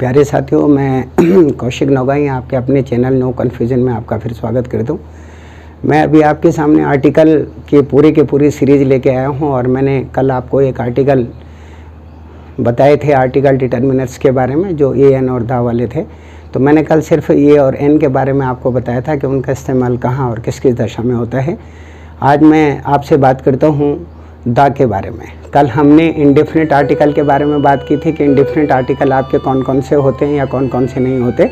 प्यारे साथियों, मैं कौशिक नौगाई आपके अपने चैनल नो कन्फ्यूजन में आपका फिर स्वागत करता हूँ। मैं अभी आपके सामने आर्टिकल की पूरी सीरीज़ लेके आया हूँ और मैंने कल आपको एक आर्टिकल बताए थे, आर्टिकल डिटर्मिनर्स के बारे में, जो ए एन और दा वाले थे। तो मैंने कल सिर्फ ए और एन के बारे में आपको बताया था कि उनका इस्तेमाल कहाँ और किस किस दशा में होता है। आज मैं आपसे बात करता हूँ दा के बारे में। कल हमने इंडेफिनिट आर्टिकल के बारे में बात की थी कि इंडेफिनिट आर्टिकल आपके कौन कौन से होते हैं या कौन कौन से नहीं होते।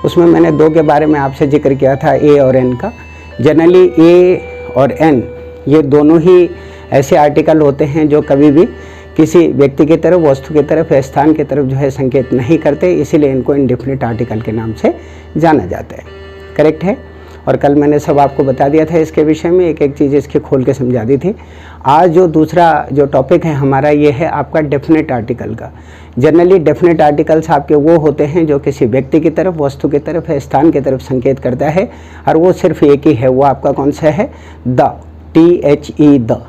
उसमें मैंने दो के बारे में आपसे जिक्र किया था, ए और एन का। जनरली ए और एन ये दोनों ही ऐसे आर्टिकल होते हैं जो कभी भी किसी व्यक्ति की तरफ, वस्तु की तरफ या स्थान की तरफ जो है संकेत नहीं करते, इसीलिए इनको इंडेफिनिट आर्टिकल के नाम से जाना जाता है। करेक्ट है। और कल मैंने सब आपको बता दिया था इसके विषय में, एक एक चीज़ इसकी खोल के समझा दी थी। आज जो दूसरा जो टॉपिक है हमारा, ये है आपका डेफिनेट आर्टिकल का। जनरली डेफिनेट आर्टिकल्स आपके वो होते हैं जो किसी व्यक्ति की तरफ, वस्तु की तरफ या स्थान की तरफ संकेत करता है, और वो सिर्फ एक ही है। वो आपका कौन सा है? The, THE, the.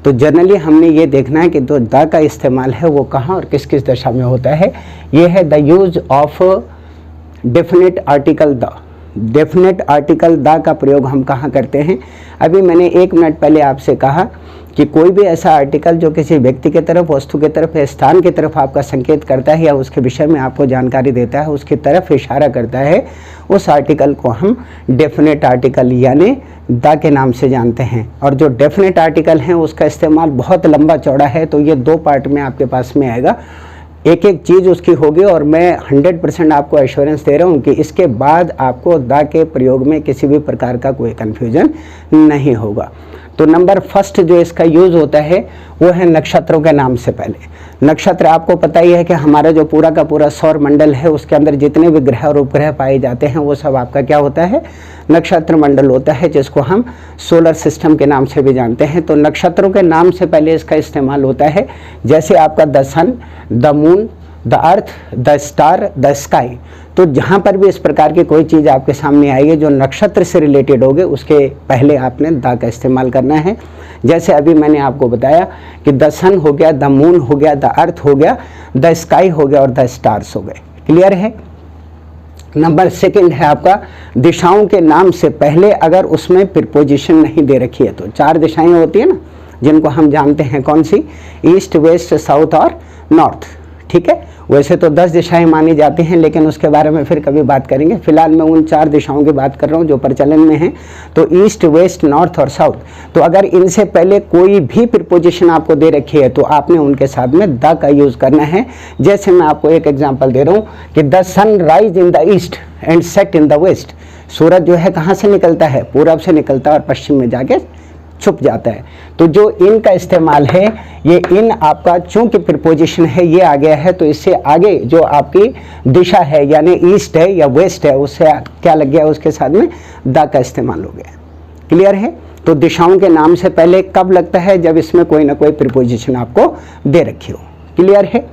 तो जनरली हमने ये देखना है कि जो द का इस्तेमाल है वो कहाँ और किस किस दशा में होता है। ये है the use of definite article the. Definite article the का प्रयोग हम कहाँ करते हैं? अभी मैंने 1 मिनट पहले आपसे कहा कि कोई भी ऐसा आर्टिकल जो किसी व्यक्ति की तरफ, वस्तु की तरफ या स्थान की तरफ आपका संकेत करता है या उसके विषय में आपको जानकारी देता है, उसकी तरफ इशारा करता है, उस आर्टिकल को हम डेफिनेट आर्टिकल यानी द के नाम से जानते हैं। और जो डेफिनेट आर्टिकल हैं उसका इस्तेमाल बहुत लंबा चौड़ा है, तो ये 2 पार्ट में आपके पास में आएगा। एक एक चीज़ उसकी होगी और मैं 100% आपको एश्योरेंस दे रहा हूँ कि इसके बाद आपको द के प्रयोग में किसी भी प्रकार का कोई कन्फ्यूजन नहीं होगा। तो नंबर फर्स्ट जो इसका यूज़ होता है वो है नक्षत्रों के नाम से पहले। नक्षत्र आपको पता ही है कि हमारा जो पूरा का पूरा सौर मंडल है उसके अंदर जितने भी ग्रह और उपग्रह पाए जाते हैं वो सब आपका क्या होता है? नक्षत्र मंडल होता है, जिसको हम सोलर सिस्टम के नाम से भी जानते हैं। तो नक्षत्रों के नाम से पहले इसका इस्तेमाल होता है, जैसे आपका the sun, the moon, the earth, the star, the sky. तो जहाँ पर भी इस प्रकार की कोई चीज़ आपके सामने आएगी जो नक्षत्र से रिलेटेड होगी, उसके पहले आपने द का इस्तेमाल करना है। जैसे अभी मैंने आपको बताया कि द सन हो गया, द मून हो गया, द अर्थ हो गया, द स्काई हो गया और द स्टार्स हो गए। क्लियर है। नंबर 2 है आपका दिशाओं के नाम से पहले अगर उसमें प्रीपोजिशन नहीं दे रखी है। तो 4 दिशाएं होती है ना, जिनको हम जानते हैं, कौन सी? ईस्ट, वेस्ट, साउथ और नॉर्थ। ठीक है। वैसे तो 10 दिशाएं मानी जाती हैं, लेकिन उसके बारे में फिर कभी बात करेंगे। फिलहाल मैं उन 4 दिशाओं की बात कर रहा हूँ जो प्रचलन में हैं। तो ईस्ट, वेस्ट, नॉर्थ और साउथ। तो अगर इनसे पहले कोई भी प्रीपोजिशन आपको दे रखी है तो आपने उनके साथ में द का यूज़ करना है। जैसे मैं आपको एक एग्जाम्पल दे रहा हूँ कि the sun rise in the east and set in the west. सूरज जो है कहाँ से निकलता है? पूरब से निकलता है और पश्चिम में जाके छुप जाता है। तो जो इन का इस्तेमाल है, ये इन आपका चूंकि प्रीपोजिशन है ये आ गया है, तो इससे आगे जो आपकी दिशा है यानी ईस्ट है या वेस्ट है, उससे क्या लग गया? उसके साथ में द का इस्तेमाल हो गया। क्लियर है। तो दिशाओं के नाम से पहले कब लगता है? जब इसमें कोई ना कोई प्रीपोजिशन आपको दे रखी हो। क्लियर है।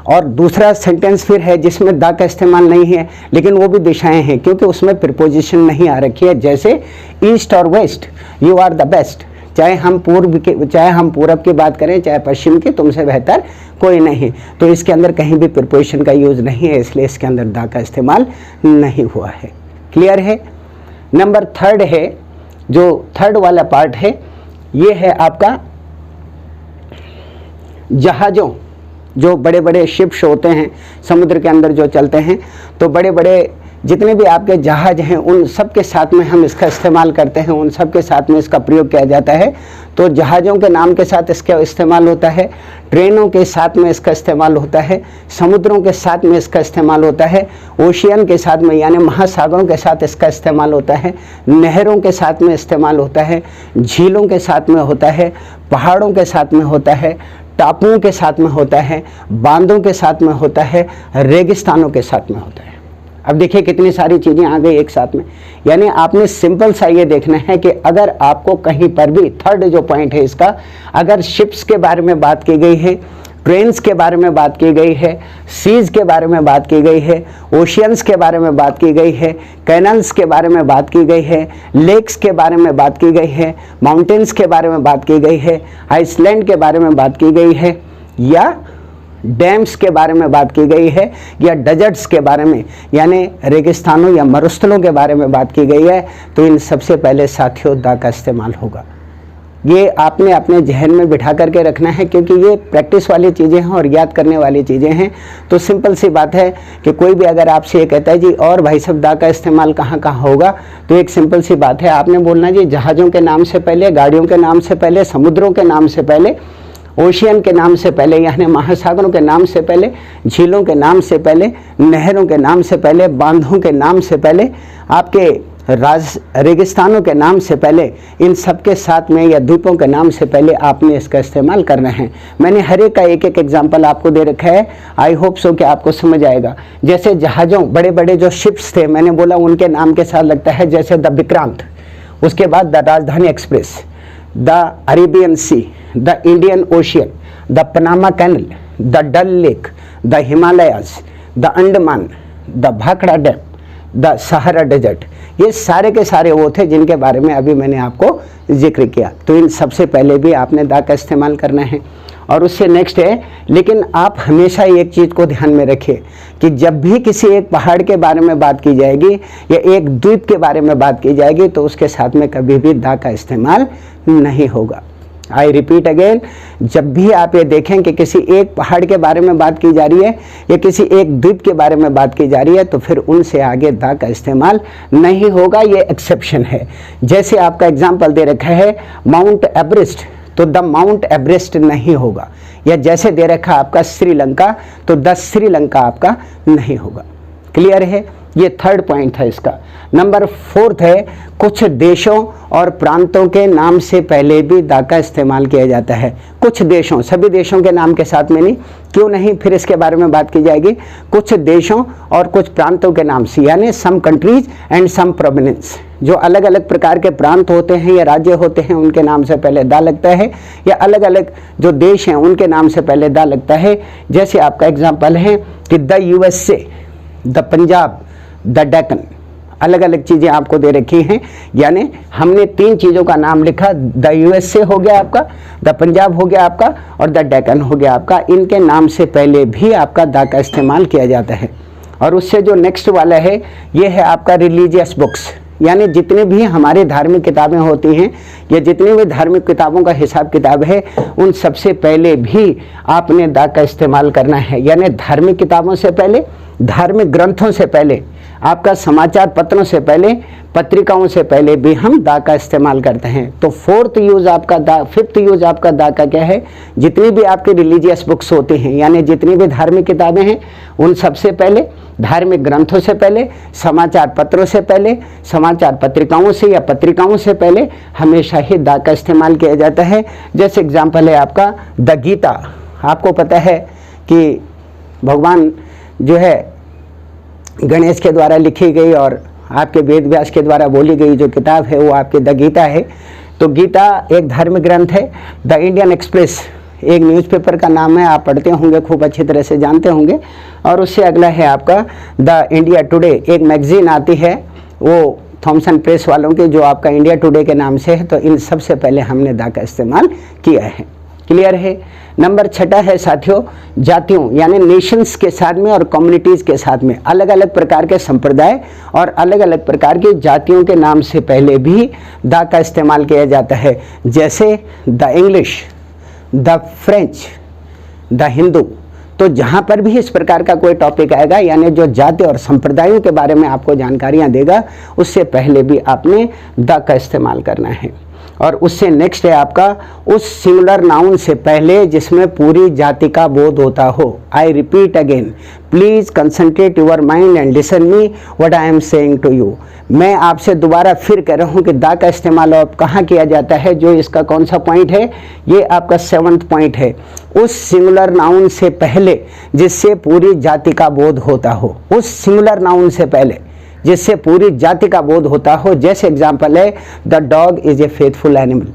और दूसरा सेंटेंस फिर है जिसमें द का इस्तेमाल नहीं है, लेकिन वो भी दिशाएं हैं क्योंकि उसमें प्रीपोजिशन नहीं आ रखी है। जैसे ईस्ट और west, you are the best. चाहे हम पूरब की बात करें, चाहे पश्चिम की, तुमसे बेहतर कोई नहीं। तो इसके अंदर कहीं भी प्रीपोजिशन का यूज़ नहीं है, इसलिए इसके अंदर द का इस्तेमाल नहीं हुआ है। क्लियर है। नंबर 3 है, जो थर्ड वाला पार्ट है, ये है आपका जहाज़ों, जो बड़े बड़े शिप्स होते हैं समुद्र के अंदर जो चलते हैं, तो बड़े बड़े जितने भी आपके जहाज हैं उन सब के साथ में हम इसका इस्तेमाल करते हैं, उन सब के साथ में इसका प्रयोग किया जाता है। तो जहाज़ों के नाम के साथ इसका इस्तेमाल होता है, ट्रेनों के साथ में इसका इस्तेमाल होता है, समुद्रों के साथ में इसका इस्तेमाल होता है, ओशियन के साथ में यानी महासागरों के साथ इसका इस्तेमाल होता है, नहरों के साथ में इस्तेमाल होता है, झीलों के साथ में होता है, पहाड़ों के साथ में होता है, टापुओं के साथ में होता है, बांधों के साथ में होता है, रेगिस्तानों के साथ में होता है। अब देखिए कितनी सारी चीज़ें आ गई एक साथ में। यानी आपने सिंपल सा ये देखना है कि अगर आपको कहीं पर भी थर्ड जो पॉइंट है इसका, अगर शिप्स के बारे में बात की गई है, ट्रेन्स के बारे में बात की गई है, सीज के बारे में बात की गई है, ओशियंस के बारे में बात की गई है, कैनल्स के बारे में बात की गई है, लेक्स के बारे में बात की गई है, माउंटेन्स के बारे में बात की गई है, आइसलैंड के बारे में बात की गई है, या डैम्स के बारे में बात की गई है या डेजर्ट्स के बारे में यानी रेगिस्तानों या मरुस्थलों के बारे में बात की गई है, तो इन सबसे पहले साथियों दा का इस्तेमाल होगा। ये आपने अपने जहन में बिठा करके रखना है, क्योंकि ये प्रैक्टिस वाली चीज़ें हैं और याद करने वाली चीज़ें हैं। तो सिंपल सी बात है कि कोई भी अगर आपसे ये कहता है जी और भाई साहब दा का इस्तेमाल कहाँ कहाँ होगा, तो एक सिंपल सी बात है, आपने बोलना जी जहाज़ों के नाम से पहले, गाड़ियों के नाम से पहले, समुद्रों के नाम से पहले, ओशियन के नाम से पहले यानी महासागरों के नाम से पहले, झीलों के नाम से पहले, नहरों के नाम से पहले, बांधों के नाम से पहले, आपके रेगिस्तानों के नाम से पहले, इन सब के साथ में या द्वीपों के नाम से पहले आपने इसका इस्तेमाल करना है। मैंने हर एक का एक एक एग्जाम्पल आपको दे रखा है। आई होप सो कि आपको समझ आएगा। जैसे जहाज़ों, बड़े बड़े जो शिप्स थे, मैंने बोला उनके नाम के साथ लगता है, जैसे द विक्रांत, उसके बाद the Rajdhani Express, the Arabian Sea, the Indian Ocean, the Panama Canal, the Dal Lake, the Himalayas, the Andaman, the Bhakra Dam, the Sahara Desert, ये सारे के सारे वो थे जिनके बारे में अभी मैंने आपको जिक्र किया। तो इन सबसे पहले भी आपने दा का इस्तेमाल करना है। और उससे नेक्स्ट है, लेकिन आप हमेशा एक चीज़ को ध्यान में रखिए कि जब भी किसी एक पहाड़ के बारे में बात की जाएगी या एक द्वीप के बारे में बात की जाएगी, तो उसके साथ में कभी भी दा का इस्तेमाल नहीं होगा। आई रिपीट अगेन, जब भी आप ये देखें कि किसी एक पहाड़ के बारे में बात की जा रही है या किसी एक द्वीप के बारे में बात की जा रही है, तो फिर उनसे आगे दा का इस्तेमाल नहीं होगा। ये एक्सेप्शन है। जैसे आपका एग्जाम्पल दे रखा है माउंट एवरेस्ट, तो द माउंट एवरेस्ट नहीं होगा। या जैसे दे रखा आपका श्रीलंका, तो द श्रीलंका आपका नहीं होगा। क्लियर है? ये थर्ड पॉइंट है इसका। नंबर 4 है, कुछ देशों और प्रांतों के नाम से पहले भी दा का इस्तेमाल किया जाता है। कुछ देशों, सभी देशों के नाम के साथ में नहीं, क्यों नहीं, फिर इसके बारे में बात की जाएगी। कुछ देशों और कुछ प्रांतों के नाम से, यानी some countries and some province, जो अलग अलग प्रकार के प्रांत होते हैं या राज्य होते हैं, उनके नाम से पहले दा लगता है, या अलग अलग जो देश हैं उनके नाम से पहले दा लगता है। जैसे आपका एग्जाम्पल है कि the USA, the Punjab, the Deccan, अलग अलग चीज़ें आपको दे रखी हैं। यानी हमने 3 चीज़ों का नाम लिखा, द USA हो गया आपका, द पंजाब हो गया आपका और द डेक्कन हो गया आपका। इनके नाम से पहले भी आपका दा का इस्तेमाल किया जाता है। और उससे जो नेक्स्ट वाला है, ये है आपका रिलीजियस बुक्स, यानी जितने भी हमारे धार्मिक किताबें होती हैं या जितनी भी धार्मिक किताबों का हिसाब किताब है, उन सबसे पहले भी आपने दा का इस्तेमाल करना है। यानी धार्मिक किताबों से पहले, धार्मिक ग्रंथों से पहले, आपका समाचार पत्रों से पहले, पत्रिकाओं से पहले भी हम दा का इस्तेमाल करते हैं। तो 5th यूज़ आपका दा का क्या है, जितनी भी आपकी रिलीजियस बुक्स होती हैं, यानी जितनी भी धार्मिक किताबें हैं, उन सबसे पहले, धार्मिक ग्रंथों से पहले, समाचार पत्रों से पहले, समाचार पत्रिकाओं से या पत्रिकाओं से पहले हमेशा ही दा का इस्तेमाल किया जाता है। जैसे एग्जाम्पल है आपका द गीता। आपको पता है कि भगवान जो है गणेश के द्वारा लिखी गई और आपके वेद व्यास के द्वारा बोली गई जो किताब है वो आपकी द गीता है। तो गीता एक धार्मिक ग्रंथ है। द इंडियन एक्सप्रेस एक न्यूज़पेपर का नाम है, आप पढ़ते होंगे, खूब अच्छी तरह से जानते होंगे। और उससे अगला है आपका द इंडिया टुडे, एक मैगजीन आती है वो थॉमसन प्रेस वालों की, जो आपका इंडिया टुडे के नाम से है। तो इन सबसे पहले हमने दा का इस्तेमाल किया है। क्लियर है? नंबर 6 है साथियों, जातियों यानी नेशंस के साथ में और कम्युनिटीज़ के साथ में अलग अलग प्रकार के संप्रदाय और अलग अलग प्रकार की जातियों के नाम से पहले भी दा का इस्तेमाल किया जाता है। जैसे the English, the French, the Hindu. तो जहाँ पर भी इस प्रकार का कोई टॉपिक आएगा, यानी जो जाति और संप्रदायों के बारे में आपको जानकारियाँ देगा, उससे पहले भी आपने द का इस्तेमाल करना है। और उससे नेक्स्ट है आपका उस सिंगुलर नाउन से पहले जिसमें पूरी जाति का बोध होता हो। I repeat again, please concentrate your mind and listen me what I am saying to you. मैं आपसे दोबारा फिर कह रहा हूँ कि दा का इस्तेमाल अब कहाँ किया जाता है, जो इसका कौन सा पॉइंट है, ये आपका 7th पॉइंट है। उस सिंगुलर नाउन से पहले जिससे पूरी जाति का बोध होता हो, उस सिंगुलर नाउन से पहले जिससे पूरी जाति का बोध होता हो। जैसे एग्जाम्पल है the dog is a faithful animal,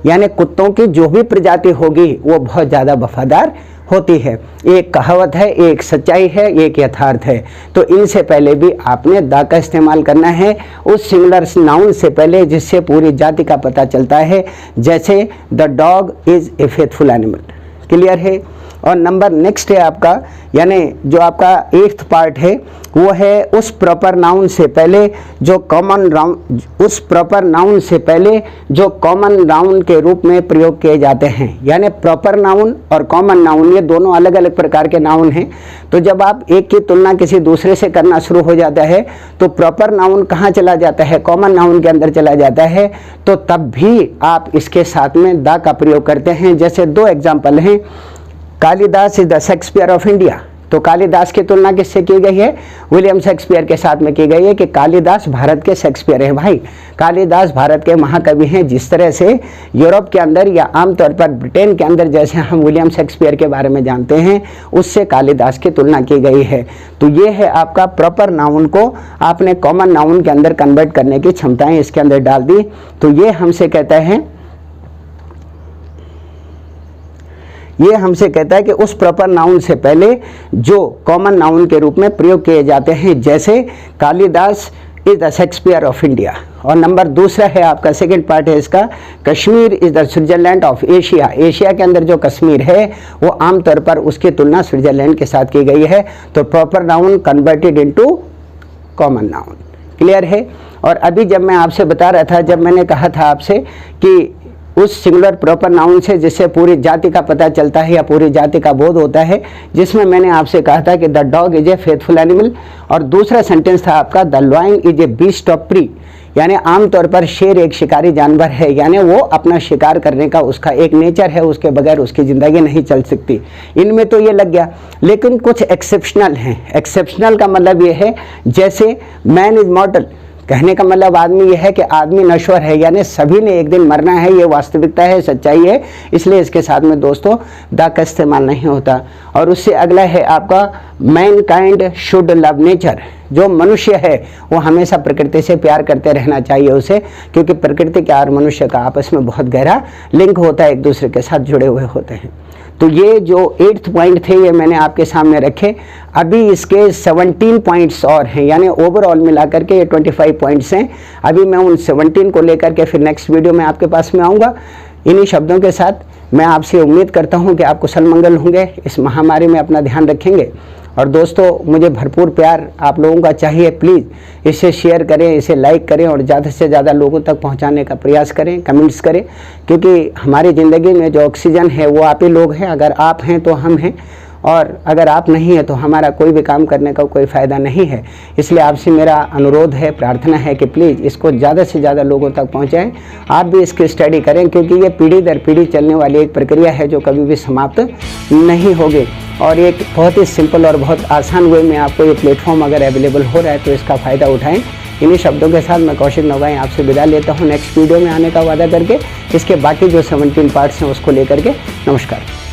यानी कुत्तों की जो भी प्रजाति होगी वो बहुत ज़्यादा वफादार होती है। एक कहावत है, एक सच्चाई है, एक यथार्थ है। तो इनसे पहले भी आपने दा का इस्तेमाल करना है उस सिंगुलर नाउन से पहले जिससे पूरी जाति का पता चलता है। जैसे the dog is a faithful animal. Clear है? और नंबर नेक्स्ट है आपका, यानी जो आपका 8th पार्ट है वो है उस प्रॉपर नाउन से पहले जो कॉमन नाउन के रूप में प्रयोग किए जाते हैं। यानी प्रॉपर नाउन और कॉमन नाउन ये दोनों अलग अलग प्रकार के नाउन हैं। तो जब आप एक की तुलना किसी दूसरे से करना शुरू हो जाता है तो प्रॉपर नाउन कहाँ चला जाता है, कॉमन नाउन के अंदर चला जाता है। तो तब भी आप इसके साथ में द का प्रयोग करते हैं। जैसे 2 एग्जाम्पल हैं, Kalidas is the Shakespeare of India. तो कालिदास की तुलना किससे की गई है, विलियम शेक्सपियर के साथ में की गई है कि कालिदास भारत के शेक्सपियर हैं। भाई कालिदास भारत के महाकवि हैं। जिस तरह से यूरोप के अंदर या आमतौर पर ब्रिटेन के अंदर जैसे हम विलियम शेक्सपियर के बारे में जानते हैं, उससे कालिदास की तुलना की गई है। तो ये है आपका प्रॉपर नाउन को आपने कॉमन नाउन के अंदर कन्वर्ट करने की क्षमताएं इसके अंदर डाल दी। तो ये हमसे कहता है कि उस प्रॉपर नाउन से पहले जो कॉमन नाउन के रूप में प्रयोग किए जाते हैं, जैसे Kalidas is the Shakespeare of India. और नंबर दूसरा है आपका, सेकंड पार्ट है इसका, Kashmir is the Switzerland of Asia. Asia के अंदर जो कश्मीर है वो आमतौर पर उसकी तुलना स्विट्जरलैंड के साथ की गई है। तो proper noun converted into common noun. Clear है। और अभी जब मैं आपसे बता रहा था, जब मैंने कहा था आपसे कि उस सिंगुलर प्रॉपर नाउन से जिससे पूरी जाति का पता चलता है या पूरी जाति का बोध होता है, जिसमें मैंने आपसे कहा था कि the dog is a faithful animal. और दूसरा सेंटेंस था आपका, the lion is a beast of prey. यानी आमतौर पर शेर एक शिकारी जानवर है, यानी वो अपना शिकार करने का उसका एक नेचर है, उसके बगैर उसकी ज़िंदगी नहीं चल सकती। इनमें तो ये लग गया, लेकिन कुछ एक्सेप्शनल हैं। एक्सेप्शनल का मतलब ये है, जैसे मैन इज मॉर्टल, कहने का मतलब आदमी यह है कि आदमी नश्वर है, यानी सभी ने एक दिन मरना है, ये वास्तविकता है, सच्चाई है। इसलिए इसके साथ में दोस्तों द का इस्तेमाल नहीं होता। और उससे अगला है आपका, man kind should love nature. जो मनुष्य है वो हमेशा प्रकृति से प्यार करते रहना चाहिए उसे, क्योंकि प्रकृति का और मनुष्य का आपस में बहुत गहरा लिंक होता है, एक दूसरे के साथ जुड़े हुए होते हैं। तो ये जो 8th पॉइंट थे ये मैंने आपके सामने रखे। अभी इसके 17 पॉइंट्स और हैं, यानी ओवरऑल मिलाकर के ये 25 पॉइंट्स हैं। अभी मैं उन 17 को लेकर के फिर नेक्स्ट वीडियो में आपके पास में आऊँगा। इन्हीं शब्दों के साथ मैं आपसे उम्मीद करता हूँ कि आप कुशल मंगल होंगे, इस महामारी में अपना ध्यान रखेंगे। और दोस्तों मुझे भरपूर प्यार आप लोगों का चाहिए। प्लीज़ इसे शेयर करें, इसे लाइक करें और ज़्यादा से ज़्यादा लोगों तक पहुंचाने का प्रयास करें, कमेंट्स करें, क्योंकि हमारी ज़िंदगी में जो ऑक्सीजन है वो आप ही लोग हैं। अगर आप हैं तो हम हैं, और अगर आप नहीं है तो हमारा कोई भी काम करने का कोई फ़ायदा नहीं है। इसलिए आपसे मेरा अनुरोध है, प्रार्थना है कि प्लीज़ इसको ज़्यादा से ज़्यादा लोगों तक पहुँचाएँ। आप भी इसकी स्टडी करें, क्योंकि ये पीढ़ी दर पीढ़ी चलने वाली एक प्रक्रिया है जो कभी भी समाप्त नहीं होगी। और एक बहुत ही सिंपल और बहुत आसान वे में आपको ये प्लेटफॉर्म अगर अवेलेबल हो रहा है तो इसका फ़ायदा उठाएं। इन्हीं शब्दों के साथ मैं कौशिक नौगाई आपसे विदा लेता हूँ, नेक्स्ट वीडियो में आने का वादा करके। इसके बाकी जो 17 पार्ट्स हैं उसको लेकर के। नमस्कार।